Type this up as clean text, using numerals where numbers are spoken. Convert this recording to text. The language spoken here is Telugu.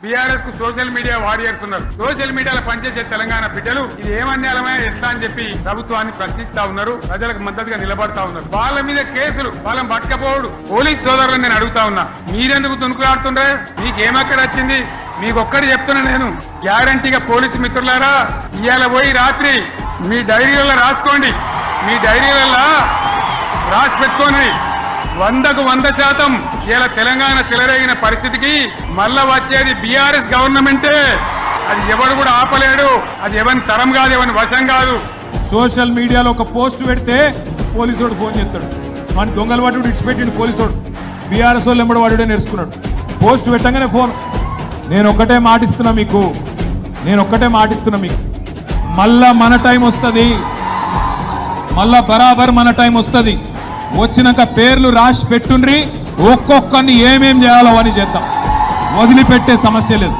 బీఆర్ఎస్ కు సోషల్ మీడియా వారియర్స్ ఉన్నారు. సోషల్ మీడియాలో పనిచేసే తెలంగాణ బిడ్డలు ఇది ఏమన్యాలమే ఎట్లా అని చెప్పి ప్రభుత్వాన్ని ప్రశ్నిస్తా ఉన్నారు. ప్రజలకు మద్దతుగా నిలబడతా ఉన్నారు. వాళ్ళ మీద కేసులు వాళ్ళని పట్టకపోవడు. పోలీస్ సోదరులను నేను అడుగుతా ఉన్నా, మీరెందుకు దునుకులాడుతుండ్రే? మీకేమక్కడ వచ్చింది? మీకు ఒక్కటి చెప్తున్నా నేను, గ్యారంటీగా పోలీసు మిత్రులారా, ఇవాళ పోయి రాత్రి మీ డైరీలలో రాసుకోండి. మీ డైరీలలో రాసి పెట్టుకోండి. 100కు 100% ఇలా తెలంగాణ చెలరేగిన పరిస్థితికి మళ్ళా వచ్చేది బీఆర్ఎస్ గవర్నమెంటే. అది ఎవరు కూడా ఆపలేడు. అది ఎవరి తరం కాదు, ఎవరి వశం కాదు. సోషల్ మీడియాలో ఒక పోస్ట్ పెడితే పోలీసుడు ఫోన్ చేస్తాడు. మన దొంగల వాడు ఇడిచిపెట్టిండు పోలీసుడు. బీఆర్ఎస్ వాళ్ళు ఎంబడి వాడుడే నేర్చుకున్నాడు. పోస్ట్ పెట్టగానే ఫోన్. నేను ఒక్కటే మాటిస్తున్నా మీకు, మళ్ళా మన టైం వస్తుంది. మళ్ళా బరాబర్ మన టైం వస్తుంది. వచ్చినాక పేర్లు రాసి పెట్టుండ్రి. ఒక్కొక్కరిని ఏమేం చేయాలో అని చేద్దాం. వదిలిపెట్టే సమస్య లేదు.